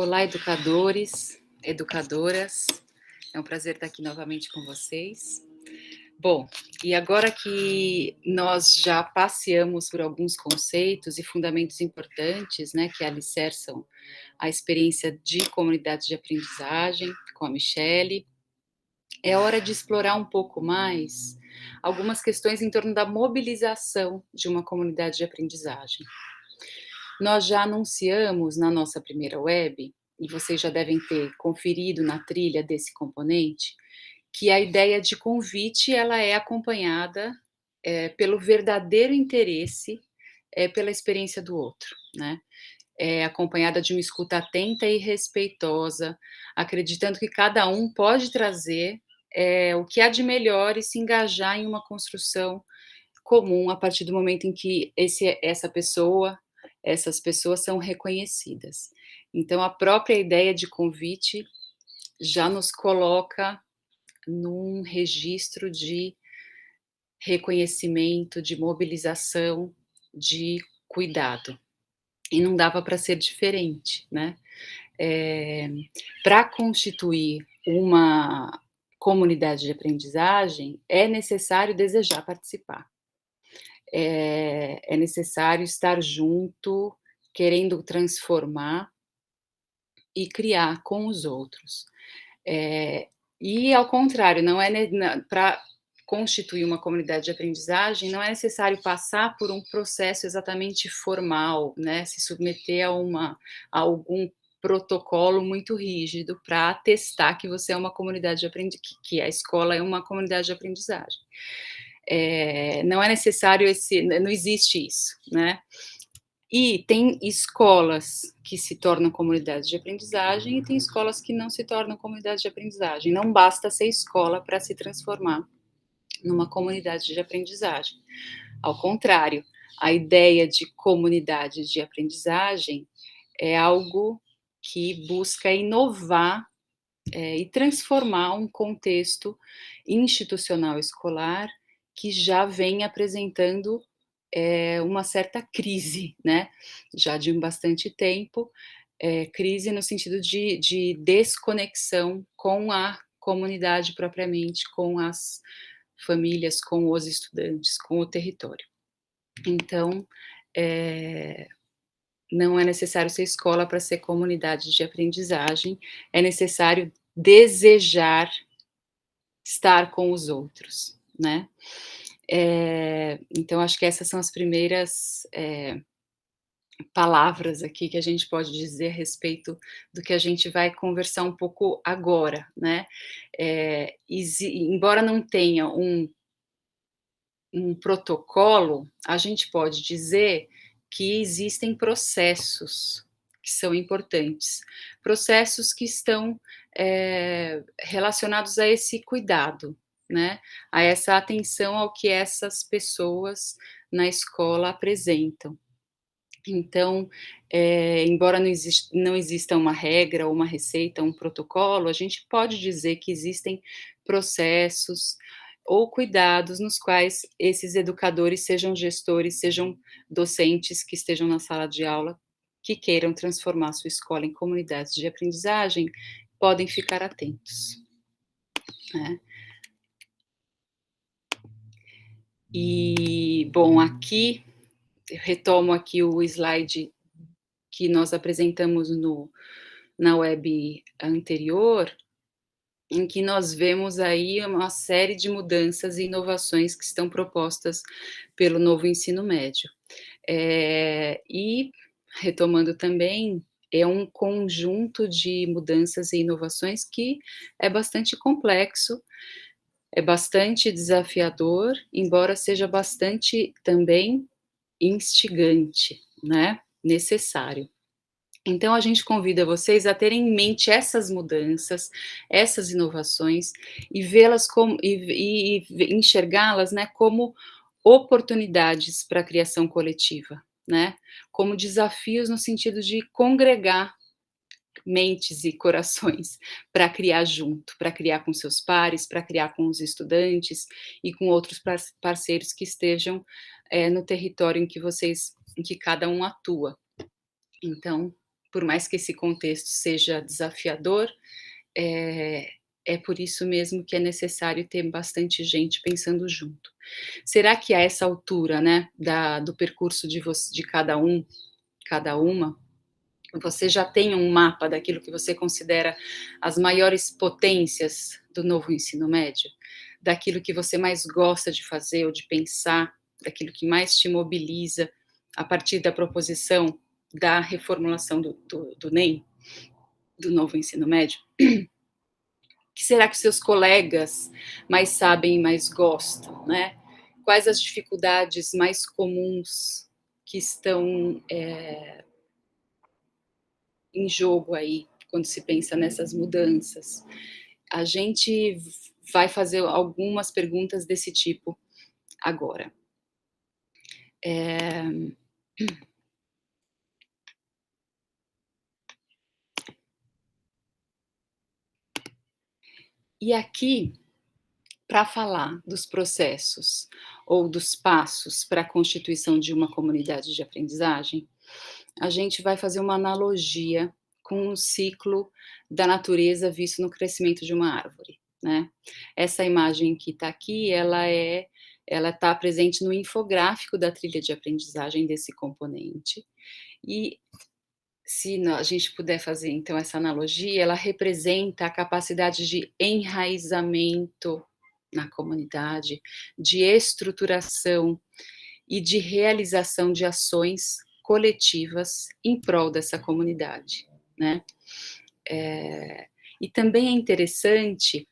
Olá, educadores, educadoras. É um prazer estar aqui novamente com vocês. Bom, e agora que nós já passeamos por alguns conceitos e fundamentos importantes, né, que alicerçam a experiência de comunidade de aprendizagem com a Michele, é hora de explorar um pouco mais algumas questões em torno da mobilização de uma comunidade de aprendizagem. Nós já anunciamos na nossa primeira web, e vocês já devem ter conferido na trilha desse componente, que a ideia de convite ela é acompanhada pelo verdadeiro interesse pela experiência do outro, né? É acompanhada de uma escuta atenta e respeitosa, acreditando que cada um pode trazer o que há de melhor e se engajar em uma construção comum a partir do momento em que essas pessoas são reconhecidas. Então, a própria ideia de convite já nos coloca num registro de reconhecimento, de mobilização, de cuidado. E não dava para ser diferente, né? Para constituir uma comunidade de aprendizagem, é necessário desejar participar. É necessário estar junto, querendo transformar e criar com os outros. E ao contrário, não é para constituir uma comunidade de aprendizagem, não é necessário passar por um processo exatamente formal, né, se submeter a algum protocolo muito rígido para atestar que você é uma comunidade de que a escola é uma comunidade de aprendizagem. Não é necessário não existe isso, né. E tem escolas que se tornam comunidades de aprendizagem e tem escolas que não se tornam comunidades de aprendizagem. Não basta ser escola para se transformar numa comunidade de aprendizagem. Ao contrário, a ideia de comunidade de aprendizagem é algo que busca inovar e transformar um contexto institucional escolar que já vem apresentando uma certa crise, né, já de bastante tempo, crise no sentido de desconexão com a comunidade propriamente, com as famílias, com os estudantes, com o território. Então, não é necessário ser escola para ser comunidade de aprendizagem, é necessário desejar estar com os outros, né. Então acho que essas são as primeiras, palavras aqui que a gente pode dizer a respeito do que a gente vai conversar um pouco agora, né. Embora não tenha um protocolo, a gente pode dizer que existem processos que são importantes, processos que estão, relacionados a esse cuidado, né, a essa atenção ao que essas pessoas na escola apresentam. Então, embora não exista uma regra ou uma receita, um protocolo, a gente pode dizer que existem processos ou cuidados nos quais esses educadores, sejam gestores, sejam docentes que estejam na sala de aula, que queiram transformar a sua escola em comunidades de aprendizagem, podem ficar atentos, né. E, bom, aqui, eu retomo aqui o slide que nós apresentamos na web anterior, em que nós vemos aí uma série de mudanças e inovações que estão propostas pelo novo ensino médio. E, retomando também, é um conjunto de mudanças e inovações que é bastante complexo, é bastante desafiador, embora seja bastante também instigante, né, necessário. Então a gente convida vocês a terem em mente essas mudanças, essas inovações e vê-las como enxergá-las, né, como oportunidades para a criação coletiva, né, como desafios no sentido de congregar mentes e corações para criar junto, para criar com seus pares, para criar com os estudantes e com outros parceiros que estejam, no território em que cada um atua. Então por mais que esse contexto seja desafiador, é por isso mesmo que é necessário ter bastante gente pensando junto. Será que a essa altura, né, do percurso de cada um, cada uma, você já tem um mapa daquilo que você considera as maiores potências do novo ensino médio? Daquilo que você mais gosta de fazer ou de pensar, daquilo que mais te mobiliza a partir da proposição da reformulação do NEM, do novo ensino médio? O que será que seus colegas mais sabem e mais gostam, né? Quais as dificuldades mais comuns que estão em jogo aí, quando se pensa nessas mudanças? A gente vai fazer algumas perguntas desse tipo agora. E aqui, para falar dos processos ou dos passos para a constituição de uma comunidade de aprendizagem, a gente vai fazer uma analogia com o ciclo da natureza visto no crescimento de uma árvore, né. Essa imagem que está aqui, ela está presente no infográfico da trilha de aprendizagem desse componente, e se a gente puder fazer então essa analogia, ela representa a capacidade de enraizamento na comunidade, de estruturação e de realização de ações coletivas em prol dessa comunidade, né. E também é interessante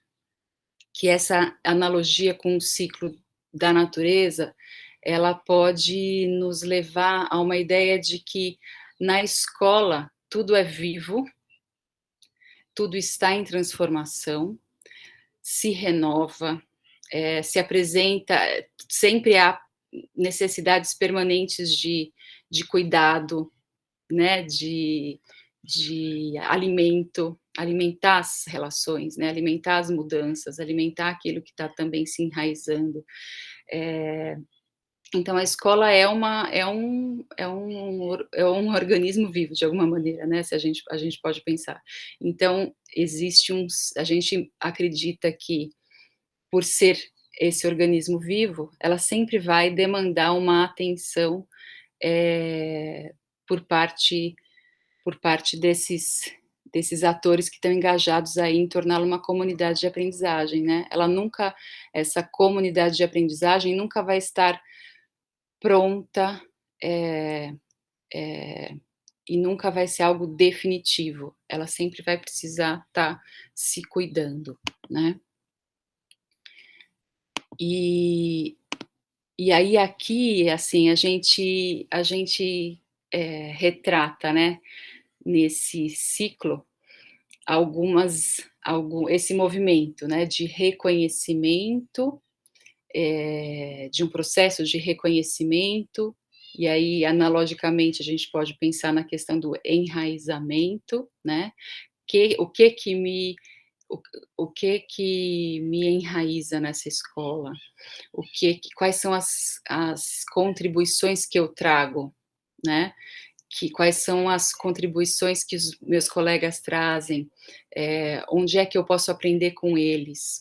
que essa analogia com o ciclo da natureza, ela pode nos levar a uma ideia de que na escola tudo é vivo, tudo está em transformação, se renova, se apresenta, sempre há necessidades permanentes de cuidado, né, de alimento, alimentar as relações, né, alimentar as mudanças, alimentar aquilo que está também se enraizando. Então a escola é um organismo vivo de alguma maneira, né, se a gente pode pensar. Então existe a gente acredita que, por ser esse organismo vivo, ela sempre vai demandar uma atenção, eh, por parte desses atores que estão engajados aí em torná-la uma comunidade de aprendizagem, né. Essa comunidade de aprendizagem nunca vai estar pronta, eh e nunca vai ser algo definitivo, ela sempre vai precisar estar se cuidando, né. E aí aqui, assim, a gente retrata, né, nesse ciclo, esse movimento, né, de reconhecimento, de um processo de reconhecimento, e aí analogicamente a gente pode pensar na questão do enraizamento, né, o que que me o o que que me enraiza nessa escola? Quais são as contribuições que eu trago, né, quais são as contribuições que os meus colegas trazem, onde é que eu posso aprender com eles,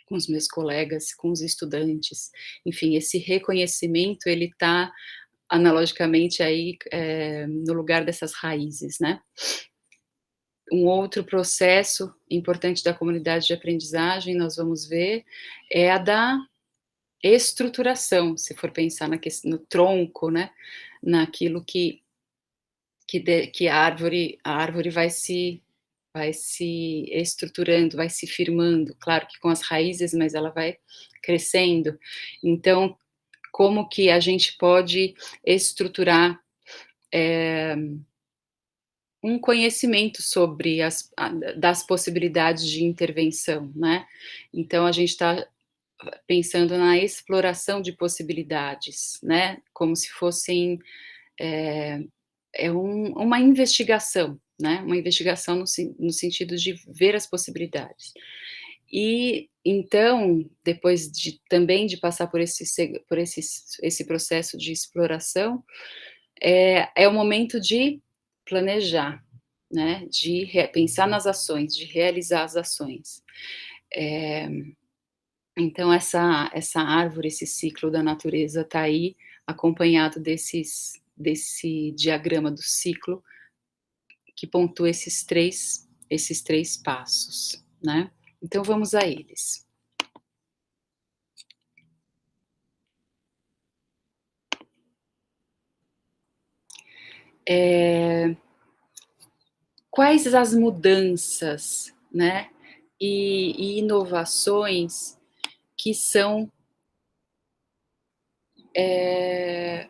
com os meus colegas, com os estudantes. Enfim, esse reconhecimento ele está analogicamente aí, no lugar dessas raízes, né. Um outro processo importante da comunidade de aprendizagem, nós vamos ver, é a da estruturação, se for pensar no tronco, né, naquilo que a árvore vai se estruturando, vai se firmando, claro que com as raízes, mas ela vai crescendo. Então, como que a gente pode estruturar, eh, um conhecimento sobre das possibilidades de intervenção, né. Então a gente está pensando na exploração de possibilidades, né, como se fossem, eh, uma investigação, né, uma investigação no sentido de ver as possibilidades. E, então, depois também de passar esse processo de exploração, é o momento de planejar, né, de pensar nas ações, de realizar as ações. Eh, então essa árvore, esse ciclo da natureza está aí, acompanhado desse diagrama do ciclo, que pontua esses três passos, né. Então vamos a eles. Eh, quais as mudanças, né, e inovações que são, eh,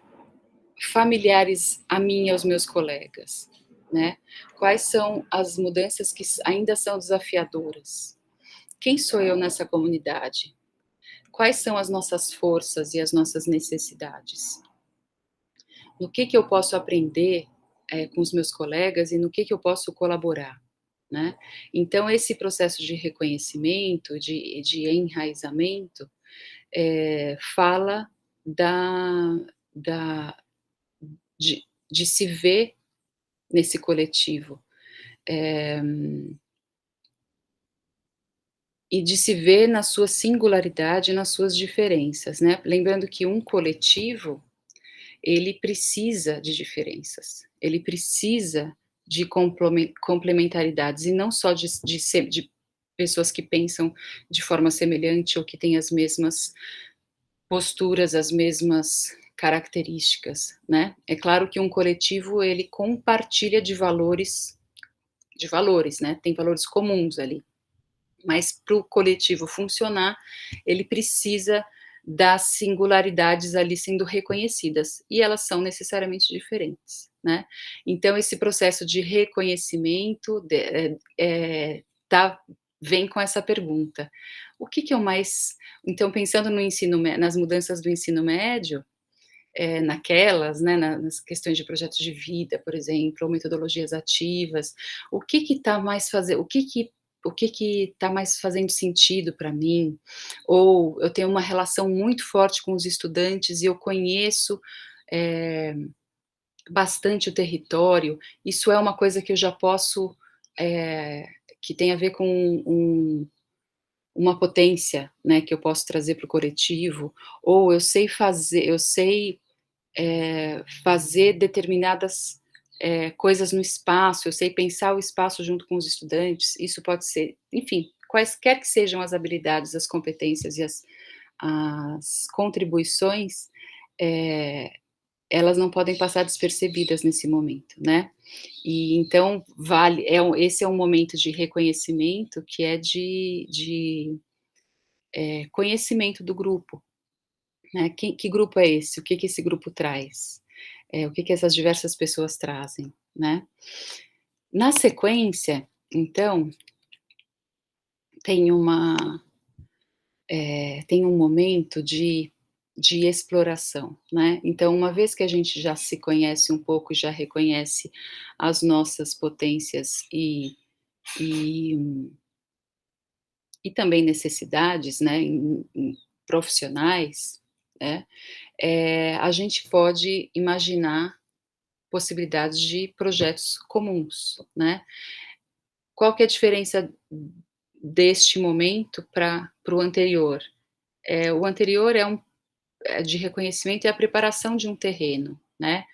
familiares a mim e aos meus colegas, né? Quais são as mudanças que ainda são desafiadoras? Quem sou eu nessa comunidade? Quais são as nossas forças e as nossas necessidades? No que eu posso aprender, com os meus colegas e no que eu posso colaborar, né? Então esse processo de reconhecimento, de enraizamento, fala da da de se ver nesse coletivo, eh, e de se ver na sua singularidade, nas suas diferenças, né. Lembrando que um coletivo, ele precisa de diferenças, ele precisa de complementaridades e não só de pessoas que pensam de forma semelhante ou que têm as mesmas posturas, as mesmas características, né. É claro que um coletivo ele compartilha de valores, né, tem valores comuns ali, mas para o coletivo funcionar, ele precisa das singularidades ali sendo reconhecidas, e elas são necessariamente diferentes, né. Então esse processo de reconhecimento tá vem com essa pergunta: "O que que eu mais", então pensando no nas mudanças do ensino médio, naquelas, né, nas questões de projetos de vida, por exemplo, ou metodologias ativas, o que que está mais fazendo sentido para mim? Ou eu tenho uma relação muito forte com os estudantes e eu conheço, eh, bastante o território, isso é uma coisa que eu já posso, eh, que tem a ver com uma potência, né, que eu posso trazer para o coletivo, ou eu sei fazer determinadas, coisas no espaço, eu sei pensar o espaço junto com os estudantes, isso pode ser, enfim, quaisquer que sejam as habilidades, as competências e as contribuições, eh, elas não podem passar despercebidas nesse momento, né. E então esse é um momento de reconhecimento que é de conhecimento do grupo, né, que grupo é esse? O que que esse grupo traz? O que que essas diversas pessoas trazem, né. Na sequência, então, tem tem um momento de exploração, né. Então uma vez que a gente já se conhece um pouco, já reconhece as nossas potências e e também necessidades, né, profissionais, né, a gente pode imaginar possibilidades de projetos comuns, né. Qual que é a diferença deste momento para o anterior? O anterior é de reconhecimento e a preparação de um terreno, né.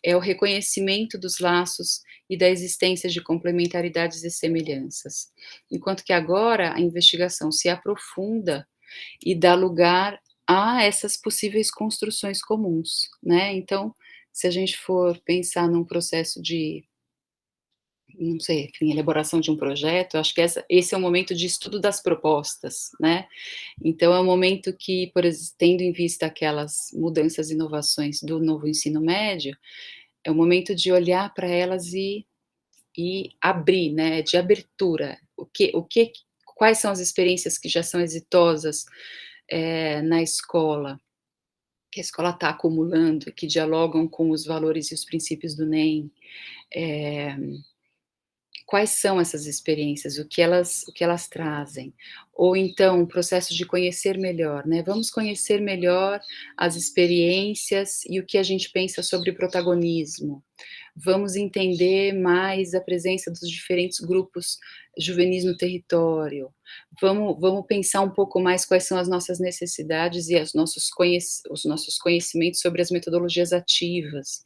É o reconhecimento dos laços e da existência de complementaridades e semelhanças. Enquanto que agora a investigação se aprofunda e dá lugar a essas possíveis construções comuns, né. Então, se a gente for pensar num processo de, não sei, enfim, elaboração de um projeto, acho que esse é o momento de estudo das propostas, né. Então é um momento que, tendo em vista aquelas mudanças e inovações do novo ensino médio, é o momento de olhar para elas e abrir, né, de abertura. Quais são as experiências que já são exitosas, na escola, que a escola está acumulando e que dialogam com os valores e os princípios do NEM. Eh quais são essas experiências, o que elas trazem. Ou então, o processo de conhecer melhor, né, vamos conhecer melhor as experiências e o que a gente pensa sobre protagonismo. Vamos entender mais a presença dos diferentes grupos juvenis no território. Vamos pensar um pouco mais quais são as nossas necessidades e os nossos conhecimentos sobre as metodologias ativas,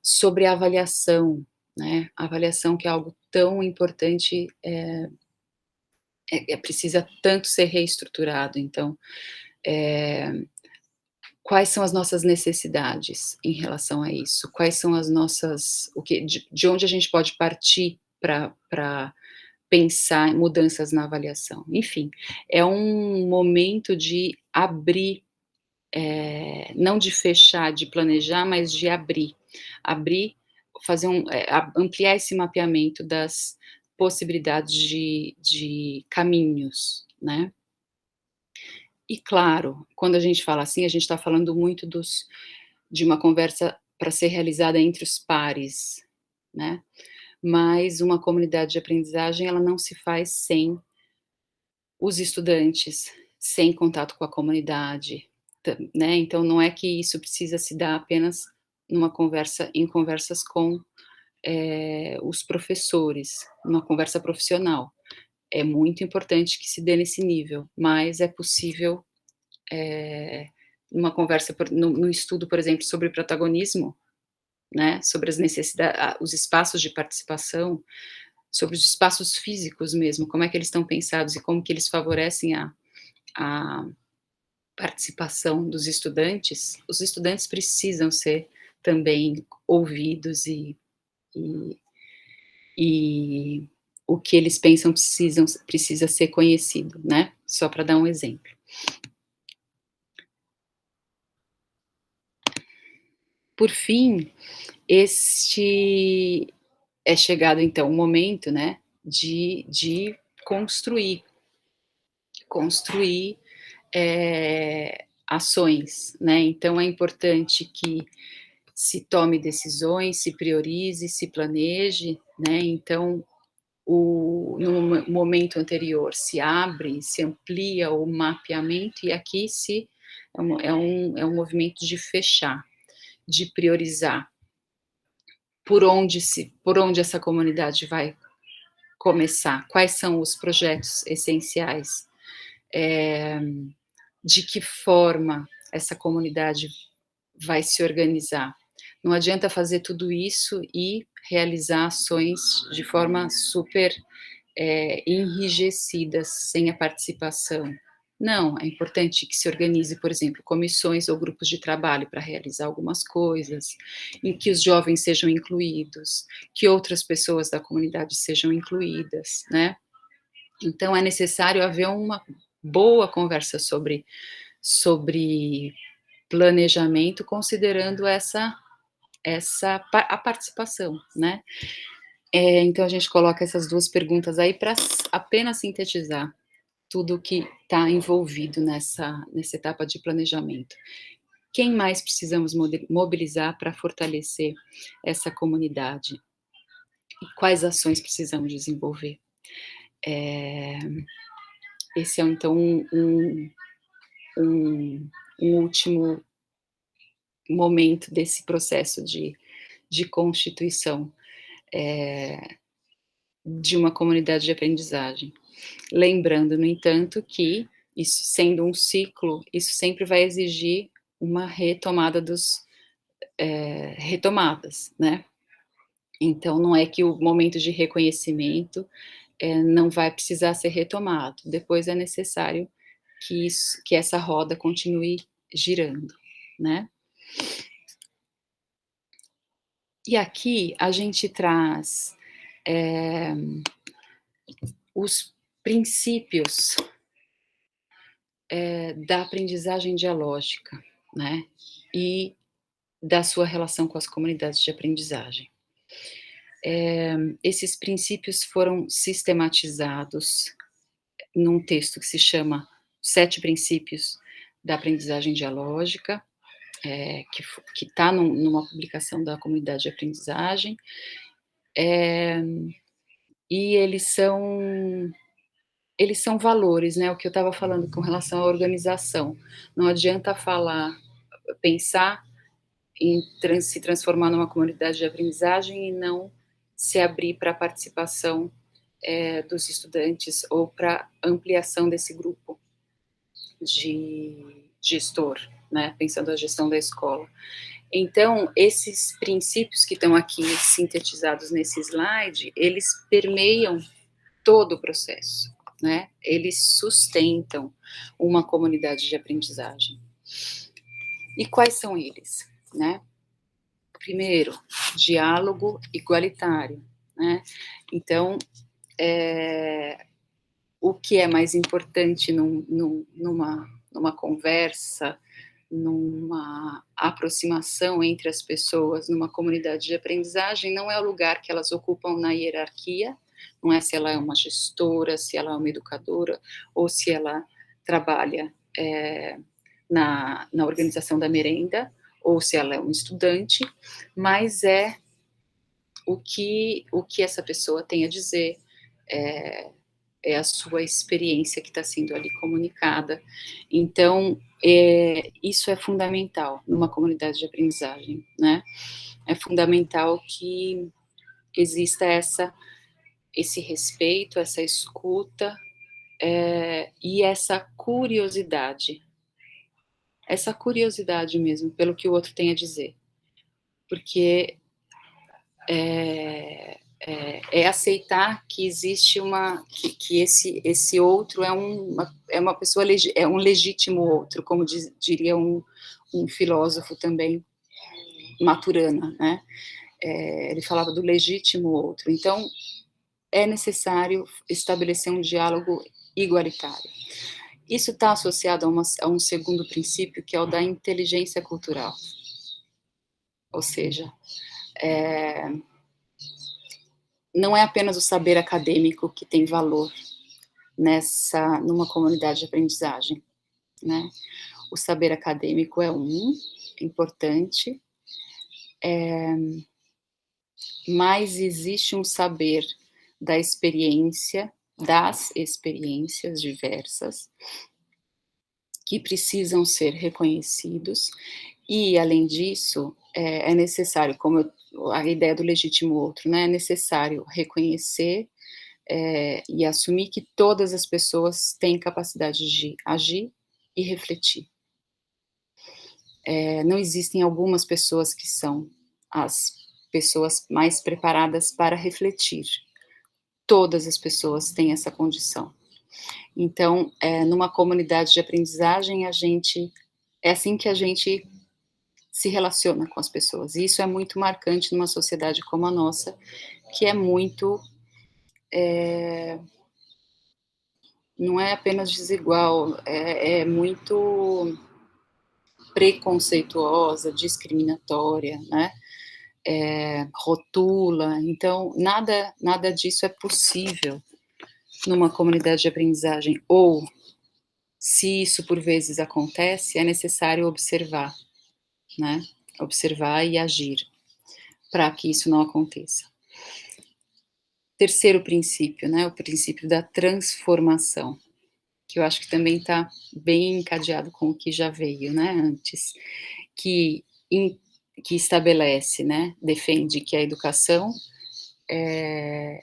sobre a avaliação, né, a avaliação que é algo tão importante, precisa tanto ser reestruturado, então, eh, quais são as nossas necessidades em relação a isso? Quais são as nossas o que de onde a gente pode partir para pensar em mudanças na avaliação? Enfim, é um momento de abrir, não de fechar, de planejar, mas de abrir. Abrir, fazer ampliar esse mapeamento das possibilidades de caminhos, né. E claro, quando a gente fala assim, a gente está falando muito de uma conversa para ser realizada entre os pares, né, mas uma comunidade de aprendizagem, ela não se faz sem os estudantes, sem contato com a comunidade, né, então não é que isso precisa se dar apenas em conversas com, os professores, numa conversa profissional. É muito importante que se dê nesse nível, mas é possível, numa conversa no estudo, por exemplo, sobre protagonismo, né, sobre os espaços de participação, sobre os espaços físicos mesmo, como é que eles estão pensados e como que eles favorecem a participação dos estudantes, os estudantes precisam ser também ouvidos e e o que eles pensam precisa ser conhecido, né, só para dar um exemplo. Por fim, este é chegado então o momento, né, de construir, construir, ações, né, então é importante que se tome decisões, se priorize, se planeje, né, então no momento anterior se abre, se amplia o mapeamento e aqui é um movimento de fechar, de priorizar, por onde essa comunidade vai começar, quais são os projetos essenciais, eh, de que forma essa comunidade vai se organizar. Não adianta fazer tudo isso e realizar ações de forma super, enrijecidas, sem a participação. Não, é importante que se organize, por exemplo, comissões ou grupos de trabalho para realizar algumas coisas, em que os jovens sejam incluídos, que outras pessoas da comunidade sejam incluídas, né. Então é necessário haver uma boa conversa sobre planejamento, considerando a participação, né. Então a gente coloca essas 2 perguntas aí para apenas sintetizar tudo que está envolvido nessa etapa de planejamento. Quem mais precisamos mobilizar para fortalecer essa comunidade? E quais ações precisamos desenvolver? Eh, esse é então um um último momento desse processo de constituição, de uma comunidade de aprendizagem. Lembrando, no entanto, que isso sendo um ciclo, isso sempre vai exigir uma retomada retomadas, né. Então não é que o momento de reconhecimento, não vai precisar ser retomado, depois é necessário que essa roda continue girando, né. E aqui a gente traz, eh, os princípios, da aprendizagem dialógica, né, e da sua relação com as comunidades de aprendizagem. Esses princípios foram sistematizados num texto que se chama Sete Princípios da Aprendizagem Dialógica, que está numa publicação da comunidade de aprendizagem, e eles são valores, né, o que eu estava falando com relação à organização. Não adianta pensar em se transformar numa comunidade de aprendizagem e não se abrir para a participação, dos estudantes ou para ampliação desse grupo de gestor, né, pensando a gestão da escola. Então, esses princípios que estão aqui sintetizados nesse slide, eles permeiam todo o processo, né? Eles sustentam uma comunidade de aprendizagem. E quais são eles, né? Primeiro, diálogo igualitário, né? Então, o que é mais importante numa conversa, numa aproximação entre as pessoas, numa comunidade de aprendizagem, não é o lugar que elas ocupam na hierarquia, não é se ela é uma gestora, se ela é uma educadora, ou se ela trabalha na organização da merenda, ou se ela é um estudante, mas é o que essa pessoa tem a dizer, é, é a sua experiência que está sendo ali comunicada. Então, isso é fundamental numa comunidade de aprendizagem, né? É fundamental que exista esse respeito, essa escuta, e essa curiosidade mesmo pelo que o outro tem a dizer, porque é aceitar que existe que esse outro é uma pessoa, é um legítimo outro, como diria um filósofo também, Maturana, né? Ele falava do legítimo outro. Então, é necessário estabelecer um diálogo igualitário. Isso está associado a um segundo princípio, que é o da inteligência cultural. Ou seja, não é apenas o saber acadêmico que tem valor numa comunidade de aprendizagem, né? O saber acadêmico é importante, mas existe um saber das experiências diversas, que precisam ser reconhecidos, e, além disso, é necessário, como a ideia do legítimo outro, né? É necessário reconhecer e assumir que todas as pessoas têm capacidade de agir e refletir. Não existem algumas pessoas que são as pessoas mais preparadas para refletir. Todas as pessoas têm essa condição. Então, numa comunidade de aprendizagem, é assim que a gente se relaciona com as pessoas. E isso é muito marcante numa sociedade como a nossa, que é muito, não é apenas desigual, é muito preconceituosa, discriminatória, né? Rotula. Então, nada disso é possível numa comunidade de aprendizagem. Ou, se isso por vezes acontece, é necessário observar, né? Observar e agir para que isso não aconteça. Terceiro princípio, né? O princípio da transformação, que eu acho que também está bem encadeado com o que já veio, né, antes, que, que estabelece, né, defende que a educação é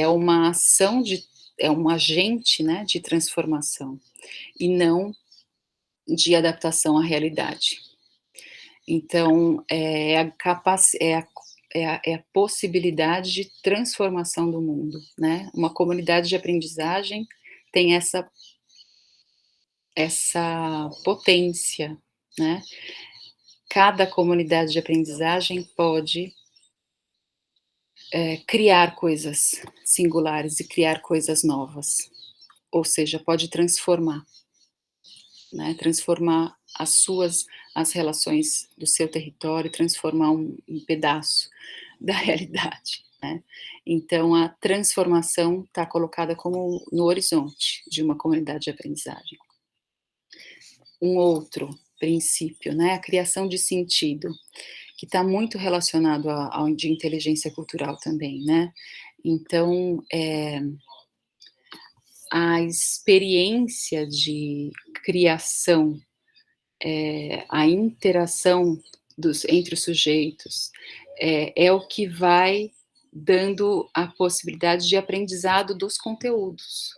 uma ação é um agente, né, de transformação, e não de adaptação à realidade. Então, é a possibilidade de transformação do mundo, né? Uma comunidade de aprendizagem tem essa potência, né? Cada comunidade de aprendizagem pode criar coisas singulares e criar coisas novas, ou seja, pode transformar, né? Transformar as relações do seu território, transformar um pedaço da realidade, né? Então, a transformação está colocada como no horizonte de uma comunidade de aprendizagem. Um outro princípio, né, a criação de sentido, que está muito relacionado ao de inteligência cultural também, né? Então, a experiência de criação, a interação entre os sujeitos, é o que vai dando a possibilidade de aprendizado dos conteúdos.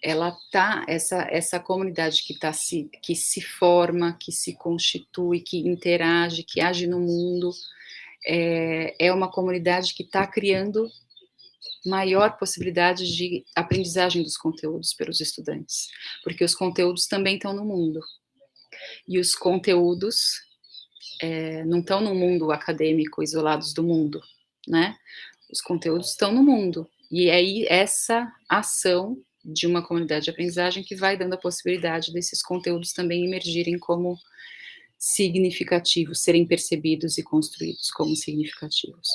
Ela tá essa comunidade que se forma, que se constitui, que interage, que age no mundo, é uma comunidade que está criando maior possibilidade de aprendizagem dos conteúdos pelos estudantes, porque os conteúdos também estão no mundo. E os conteúdos, não estão no mundo acadêmico, isolados do mundo, né. Os conteúdos estão no mundo. E aí essa ação de uma comunidade de aprendizagem que vai dando a possibilidade desses conteúdos também emergirem como significativos, serem percebidos e construídos como significativos.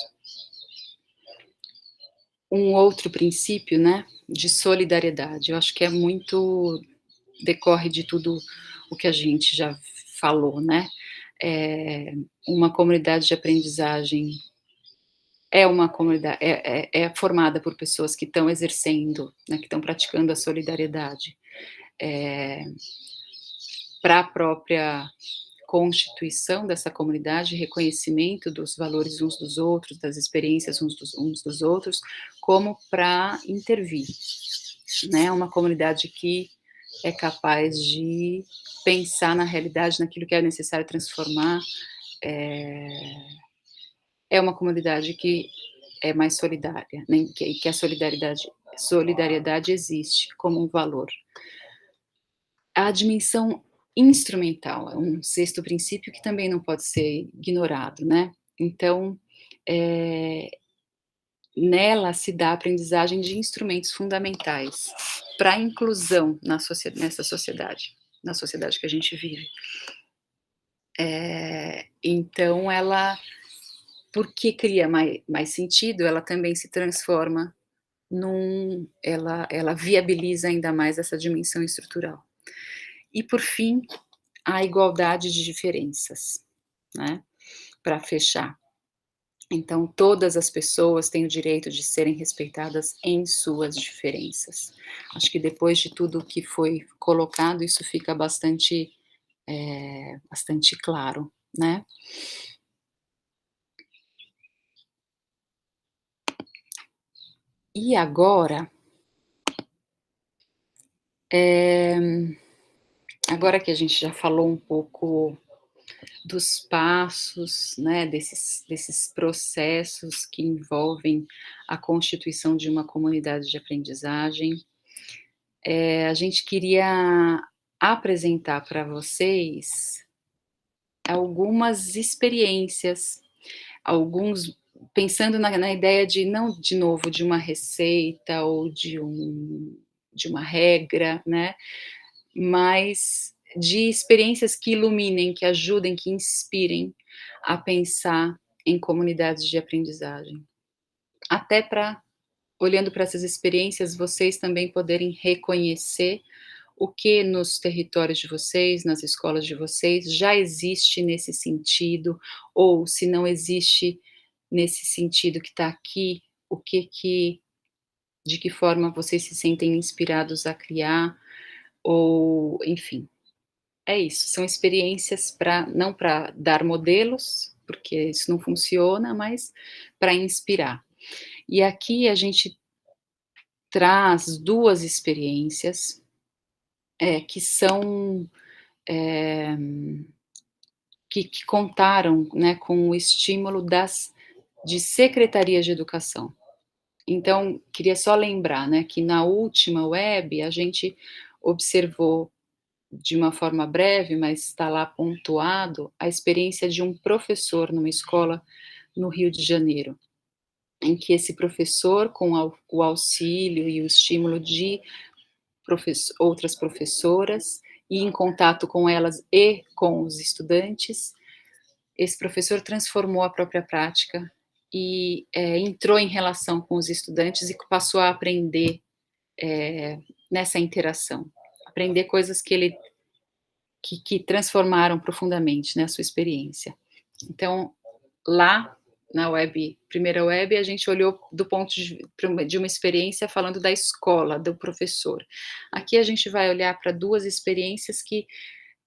Um outro princípio, né, de solidariedade, eu acho que é muito decorre de tudo o que a gente já falou, né. Uma comunidade de aprendizagem é uma comunidade é formada por pessoas que estão exercendo, né, que estão praticando a solidariedade, pra própria constituição dessa comunidade, reconhecimento dos valores uns dos outros, das experiências uns dos outros, como para intervir, né, uma comunidade que é capaz de pensar na realidade, naquilo que é necessário transformar, é uma comunidade que é mais solidária, né, que a solidariedade existe como um valor. A dimensão instrumental é um sexto princípio que também não pode ser ignorado, né. Então, eh, nela se dá a aprendizagem de instrumentos fundamentais para a inclusão nessa sociedade, na sociedade que a gente vive. Então ela, porque cria mais sentido, ela também se transforma ela viabiliza ainda mais essa dimensão estrutural. E por fim, a igualdade de diferenças, né, para fechar. Então todas as pessoas têm o direito de serem respeitadas em suas diferenças. Acho que depois de tudo que foi colocado, isso fica bastante claro, né. E agora, agora que a gente já falou um pouco dos passos, né, desses processos que envolvem a constituição de uma comunidade de aprendizagem, a gente queria apresentar para vocês algumas experiências, alguns pensando na ideia de não, de novo, de uma receita ou de uma regra, né, mas de experiências que iluminem, que ajudem, que inspirem a pensar em comunidades de aprendizagem. Até para, olhando para essas experiências, vocês também poderem reconhecer o que nos territórios de vocês, nas escolas de vocês, já existe nesse sentido, ou se não existe nesse sentido que está aqui, o que de que forma vocês se sentem inspirados a criar, ou enfim. É isso, são experiências para não para dar modelos, porque isso não funciona, mas para inspirar. E aqui a gente traz 2 experiências, que são, eh, que contaram, né, com o estímulo de secretarias de educação. Então, queria só lembrar, né, que na última web a gente observou de uma forma breve, mas está lá pontuado, a experiência de um professor numa escola no Rio de Janeiro, em que esse professor, com o auxílio e o estímulo de outras professoras, e em contato com elas e com os estudantes, esse professor transformou a própria prática e, entrou em relação com os estudantes e passou a aprender, nessa interação, aprender coisas que transformaram profundamente, né, a sua experiência. Então, lá na web, primeira web, a gente olhou do ponto de uma experiência falando da escola, do professor. Aqui a gente vai olhar para 2 experiências que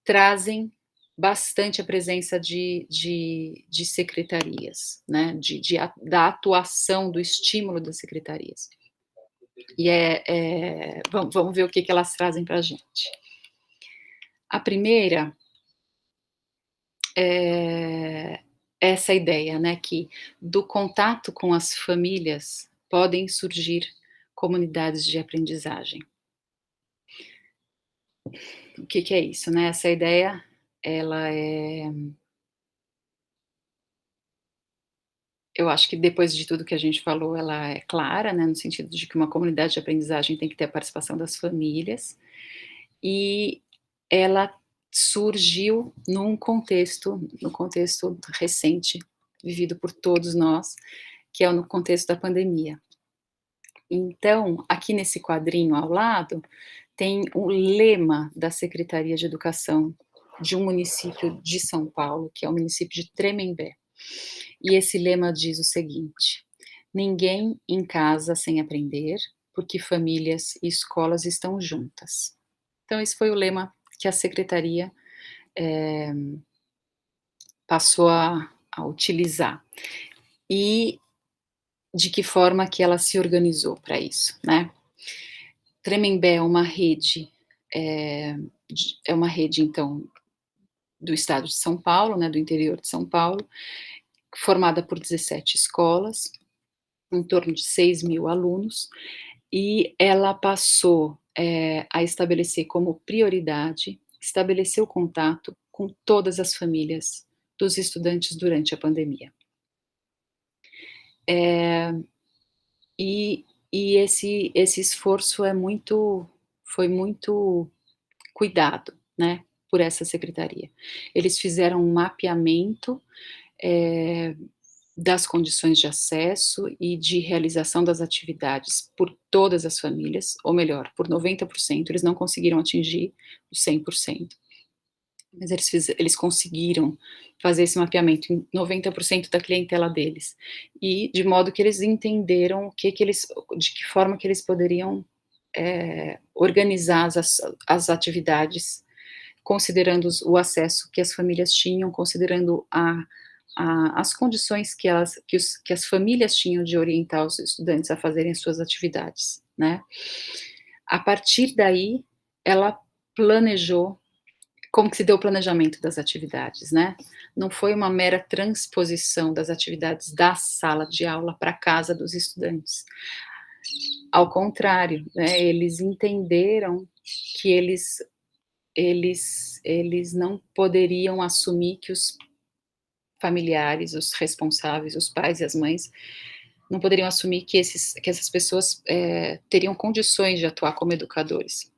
trazem bastante a presença de secretarias, né, da atuação, do estímulo das secretarias. E vamos ver o que que elas trazem para a gente. A primeira é essa ideia, né, que do contato com as famílias podem surgir comunidades de aprendizagem. O que que é isso, né? Essa ideia, ela é eu acho que depois de tudo que a gente falou, ela é clara, né, no sentido de que uma comunidade de aprendizagem tem que ter a participação das famílias, e ela surgiu no contexto recente, vivido por todos nós, que é no contexto da pandemia. Então, aqui nesse quadrinho ao lado, tem o lema da Secretaria de Educação de um município de São Paulo, que é o município de Tremembé. E esse lema diz o seguinte: "Ninguém em casa sem aprender, porque famílias e escolas estão juntas". Então esse foi o lema que a secretaria, eh, passou a utilizar. E de que forma que ela se organizou para isso, né. Tremembé é uma rede, é uma rede então do estado de São Paulo, né, do interior de São Paulo, formada por 17 escolas, em torno de 6.000 alunos, e ela passou, a estabelecer como prioridade, estabelecer o contato com todas as famílias dos estudantes durante a pandemia. E esse esforço foi muito cuidado, né, por essa secretaria. Eles fizeram um mapeamento, eh, das condições de acesso e de realização das atividades por todas as famílias, ou melhor, por 90%, eles não conseguiram atingir os 100%, mas eles conseguiram fazer esse mapeamento em 90% da clientela deles, e de modo que eles entenderam o que que eles de que forma que eles poderiam, organizar as atividades, considerando o acesso que as famílias tinham, considerando as condições que as famílias tinham de orientar os estudantes a fazerem as suas atividades, né. A partir daí, ela planejou como que se deu o planejamento das atividades, né. Não foi uma mera transposição das atividades da sala de aula para a casa dos estudantes. Ao contrário, né, eles entenderam que eles não poderiam assumir que os familiares, os responsáveis, os pais e as mães, não poderiam assumir que essas pessoas, teriam condições de atuar como educadores.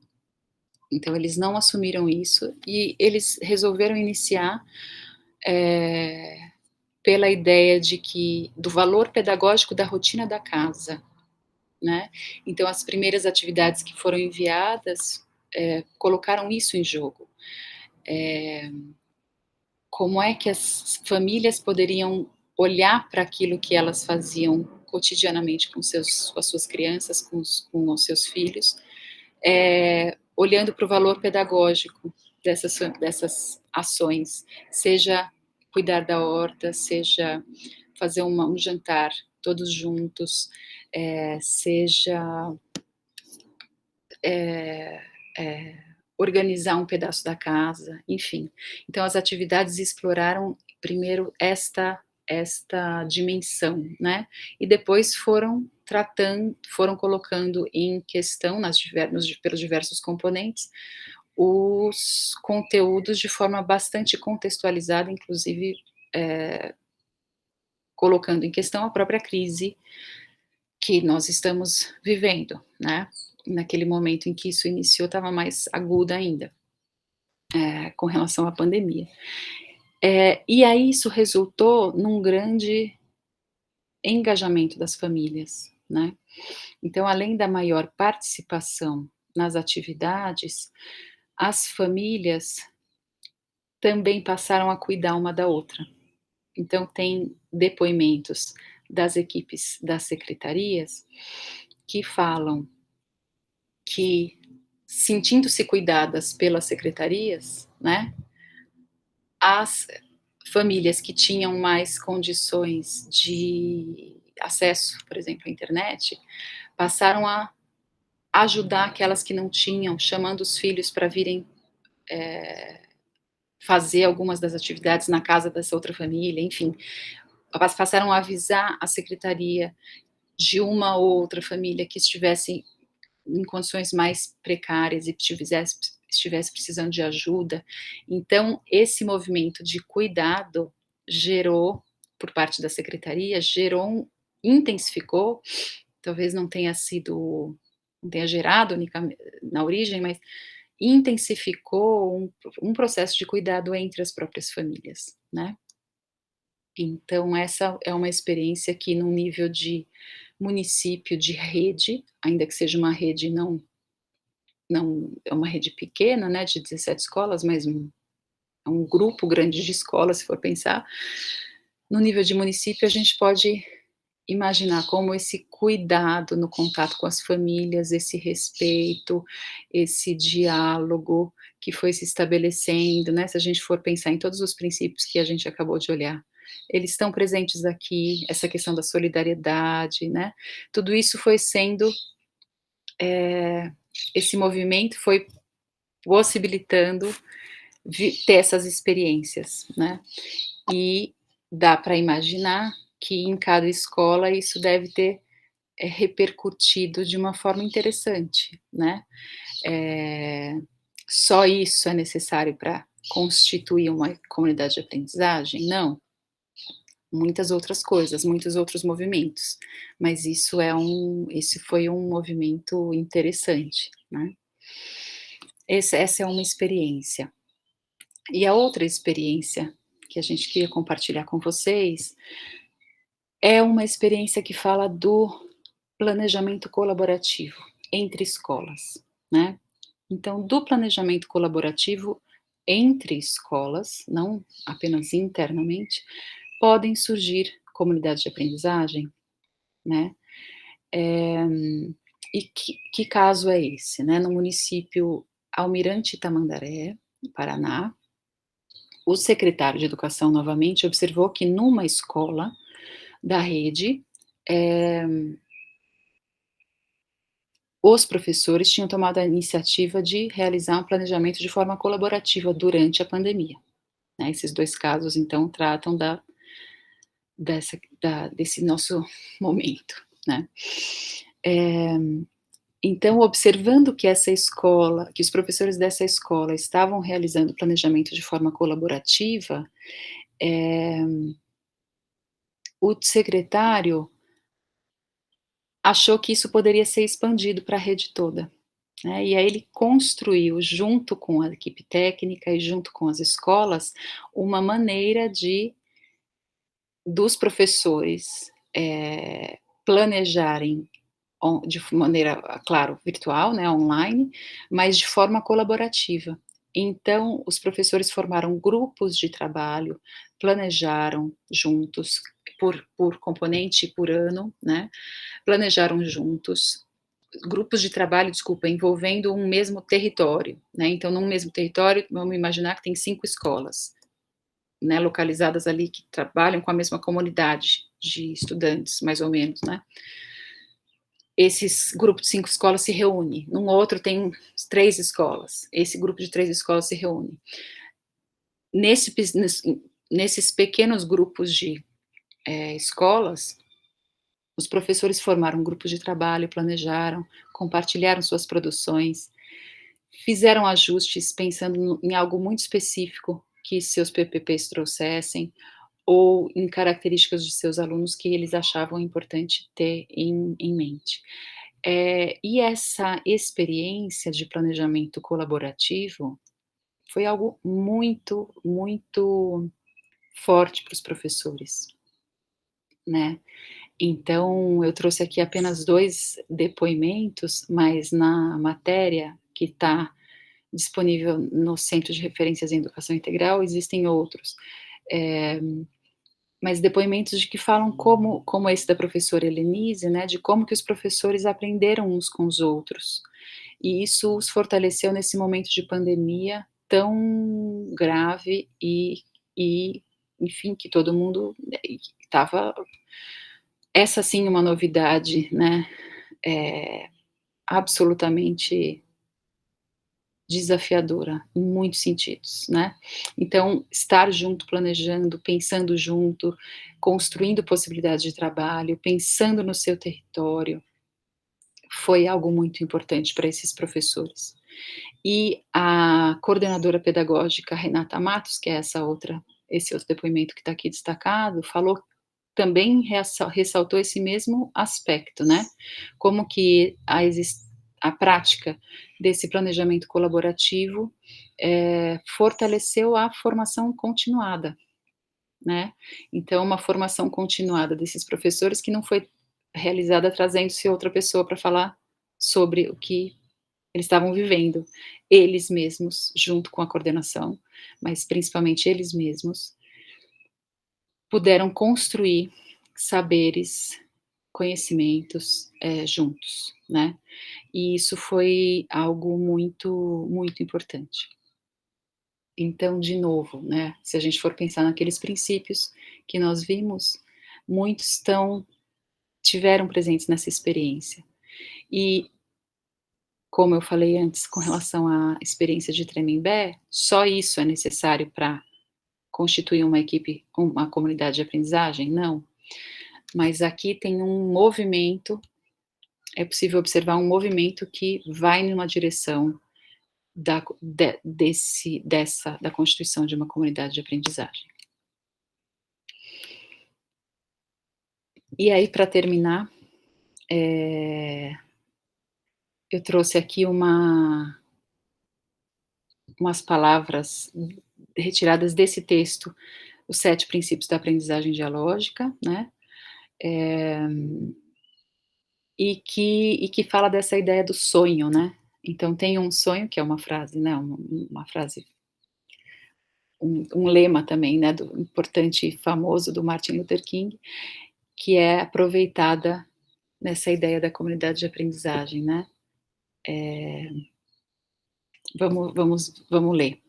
Então eles não assumiram isso e eles resolveram iniciar, eh, pela ideia de que do valor pedagógico da rotina da casa, né. Então as primeiras atividades que foram enviadas, colocaram isso em jogo. Eh Como é que as famílias poderiam olhar para aquilo que elas faziam cotidianamente com as suas crianças, com os seus filhos, olhando para o valor pedagógico dessas ações, seja cuidar da horta, seja fazer um jantar todos juntos, seja, eh organizar um pedaço da casa, enfim. Então as atividades exploraram primeiro esta dimensão, né, e depois foram colocando em questão pelos diversos componentes, os conteúdos de forma bastante contextualizada, inclusive, eh, colocando em questão a própria crise que nós estamos vivendo, né. Naquele momento em que isso iniciou, estava mais aguda ainda, com relação à pandemia. E aí isso resultou num grande engajamento das famílias, né. Então, além da maior participação nas atividades, as famílias também passaram a cuidar uma da outra. Então tem depoimentos das equipes das secretarias que falam que, sentindo-se cuidadas pelas secretarias, né, as famílias que tinham mais condições de acesso, por exemplo, à internet, passaram a ajudar aquelas que não tinham, chamando os filhos para virem, fazer algumas das atividades na casa dessa outra família, enfim. Passaram a avisar a secretaria de uma ou outra família que estivesse em condições mais precárias e estivesse precisando de ajuda. Então, esse movimento de cuidado gerou, por parte da secretaria, intensificou, talvez não tenha gerado na origem, mas intensificou um processo de cuidado entre as próprias famílias, né. Então essa é uma experiência que num nível de município, de rede, ainda que seja uma rede não é uma rede pequena, né, de 17 escolas, mas é um grupo grande de escolas, se for pensar. No nível de município, a gente pode imaginar como esse cuidado no contato com as famílias, esse respeito, esse diálogo que foi se estabelecendo, né, se a gente for pensar em todos os princípios que a gente acabou de olhar, eles estão presentes aqui, essa questão da solidariedade, né, tudo isso foi sendo, esse movimento foi possibilitando ter essas experiências, né. E dá para imaginar que em cada escola isso deve ter, repercutido de uma forma interessante, né. Eh, Só isso é necessário para constituir uma comunidade de aprendizagem? Não, muitas outras coisas, muitos outros movimentos, mas esse foi um movimento interessante, né. Essa é uma experiência. E a outra experiência que a gente queria compartilhar com vocês, é uma experiência que fala do planejamento colaborativo entre escolas, né. Então, do planejamento colaborativo entre escolas, não apenas internamente, podem surgir comunidades de aprendizagem, né. Eh, e que caso é esse, né, no município Almirante Tamandaré, no Paraná, o secretário de educação novamente observou que numa escola da rede, eh, os professores tinham tomado a iniciativa de realizar um planejamento de forma colaborativa durante a pandemia, né. Esses 2 casos, então, tratam desse nosso momento, né. Eh, então, observando que os professores dessa escola estavam realizando o planejamento de forma colaborativa, eh, o secretário achou que isso poderia ser expandido para a rede toda, né, e aí ele construiu, junto com a equipe técnica e junto com as escolas, uma maneira dos professores, planejarem de maneira, claro, virtual, né, online, mas de forma colaborativa. Então, os professores formaram grupos de trabalho, planejaram juntos, por componente e por ano, né, planejaram juntos, grupos de trabalho, desculpa, envolvendo um mesmo território, né, então num mesmo território, vamos imaginar que tem 5 escolas, né, localizadas ali, que trabalham com a mesma comunidade de estudantes, mais ou menos, né. Esses grupos de 5 escolas se reúne, num outro tem 3 escolas, esse grupo de 3 escolas se reúne. Nesse pes nes Nesses pequenos grupos de, escolas, os professores formaram grupos de trabalho, planejaram, compartilharam suas produções, fizeram ajustes pensando em algo muito específico que seus PPPs trouxessem, ou em características de seus alunos que eles achavam importante ter em mente. E essa experiência de planejamento colaborativo foi algo muito, muito forte para os professores, né. Então eu trouxe aqui apenas 2 depoimentos, mas na matéria que está disponível no Centro de Referências em Educação Integral existem outros. Eh mas depoimentos de que falam como esse da professora Helenise, né, de como que os professores aprenderam uns com os outros, e isso os fortaleceu nesse momento de pandemia tão grave e enfim, que todo mundo estava essa sim uma novidade, né, absolutamente desafiadora, em muitos sentidos, né. Então, estar junto, planejando, pensando junto, construindo possibilidades de trabalho, pensando no seu território, foi algo muito importante para esses professores. E a coordenadora pedagógica Renata Matos, que é esse outro depoimento que está aqui destacado, falou também ressaltou esse mesmo aspecto, né, como que a prática desse planejamento colaborativo, fortaleceu a formação continuada, né. Então uma formação continuada desses professores que não foi realizada trazendo-se outra pessoa para falar sobre o que eles estavam vivendo, eles mesmos, junto com a coordenação, mas principalmente eles mesmos, puderam construir saberes, conhecimentos, juntos, né. E isso foi algo muito, muito importante. Então, de novo, né, se a gente for pensar naqueles princípios que nós vimos, muitos tiveram presentes nessa experiência. E, como eu falei antes com relação à experiência de Tremembé, só isso é necessário para constituir uma equipe, uma comunidade de aprendizagem? Não. Mas aqui tem um movimento, é possível observar um movimento que vai numa direção da constituição de uma comunidade de aprendizagem. E aí, para terminar, eu trouxe aqui umas palavras retiradas desse texto, Os 7 Princípios da Aprendizagem Dialógica, né, e que fala dessa ideia do sonho, né. Então tem um sonho, que é uma frase, né, uma frase, um lema também, né, do importante e famoso do Martin Luther King, que é aproveitada nessa ideia da comunidade de aprendizagem, né. Vamos ler.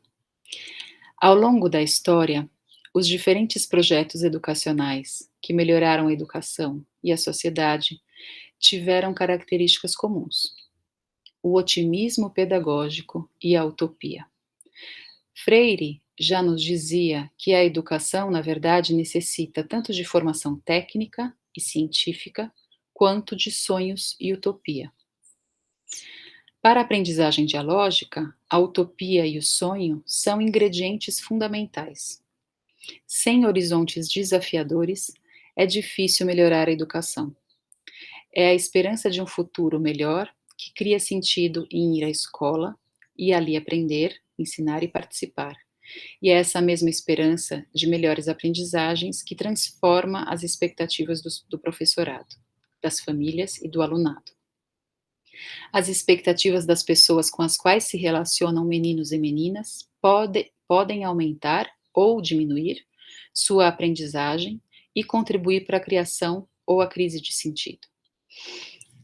Ao longo da história, os diferentes projetos educacionais que melhoraram a educação e a sociedade tiveram características comuns: o otimismo pedagógico e a utopia. Freire já nos dizia que a educação, na verdade, necessita tanto de formação técnica e científica, quanto de sonhos e utopia. Para a aprendizagem dialógica, a utopia e o sonho são ingredientes fundamentais. Sem horizontes desafiadores, é difícil melhorar a educação. É a esperança de um futuro melhor que cria sentido em ir à escola e ali aprender, ensinar e participar. E é essa mesma esperança de melhores aprendizagens que transforma as expectativas do professorado, das famílias e do alunado. As expectativas das pessoas com as quais se relacionam meninos e meninas podem aumentar ou diminuir sua aprendizagem e contribuir para a criação ou a crise de sentido.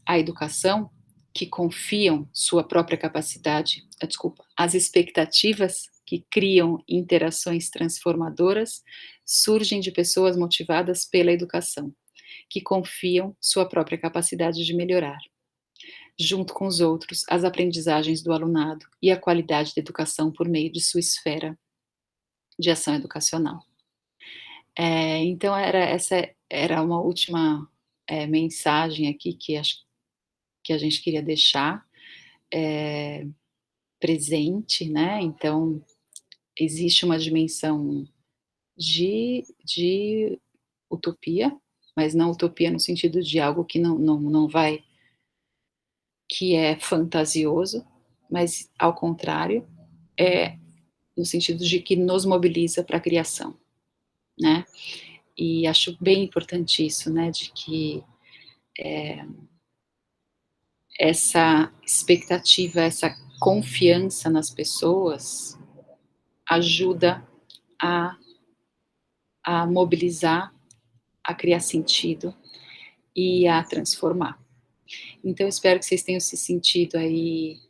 A educação, que confiam sua própria capacidade, as expectativas que criam interações transformadoras surgem de pessoas motivadas pela educação, que confiam sua própria capacidade de melhorar, junto com os outros, as aprendizagens do alunado e a qualidade da educação por meio de sua esfera de ação educacional. Então essa era uma última, mensagem aqui que acho que a gente queria deixar, presente, né, então existe uma dimensão de utopia, mas não utopia no sentido de algo que não vai, que é fantasioso, mas ao contrário, é no sentido de que nos mobiliza para a criação, né. E acho bem importante isso, né, de que essa expectativa, essa confiança nas pessoas ajuda a mobilizar a criar sentido e a transformar. Então eu espero que vocês tenham se sentido aí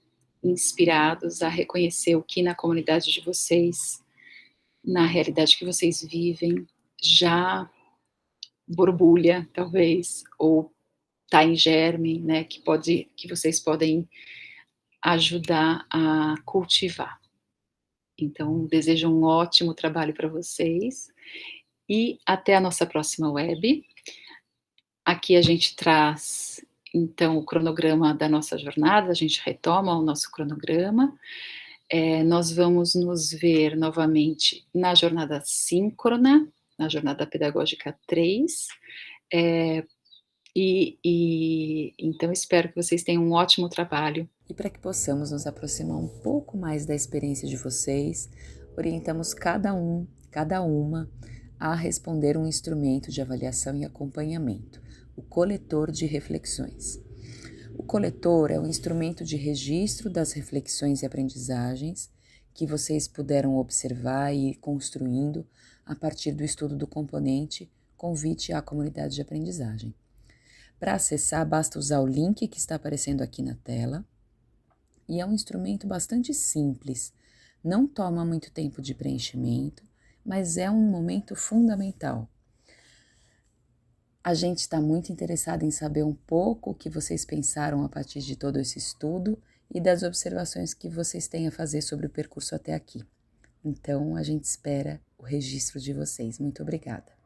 inspirados a reconhecer o que na comunidade de vocês, na realidade que vocês vivem, já borbulha, talvez, ou está em germe, né, que vocês podem ajudar a cultivar. Então, desejo um ótimo trabalho para vocês e até a nossa próxima web. Aqui a gente traz, então, o cronograma da nossa jornada, a gente retoma o nosso cronograma. Nós vamos nos ver novamente na jornada síncrona, na jornada pedagógica 3. Então espero que vocês tenham um ótimo trabalho. E para que possamos nos aproximar um pouco mais da experiência de vocês, orientamos cada um, cada uma, a responder um instrumento de avaliação e acompanhamento, o coletor de reflexões. O coletor é um instrumento de registro das reflexões e aprendizagens que vocês puderam observar e ir construindo a partir do estudo do componente Convite à Comunidade de Aprendizagem. Para acessar, basta usar o link que está aparecendo aqui na tela, e é um instrumento bastante simples, não toma muito tempo de preenchimento, mas é um momento fundamental. A gente está muito interessado em saber um pouco o que vocês pensaram a partir de todo esse estudo e das observações que vocês têm a fazer sobre o percurso até aqui. Então, a gente espera o registro de vocês. Muito obrigada.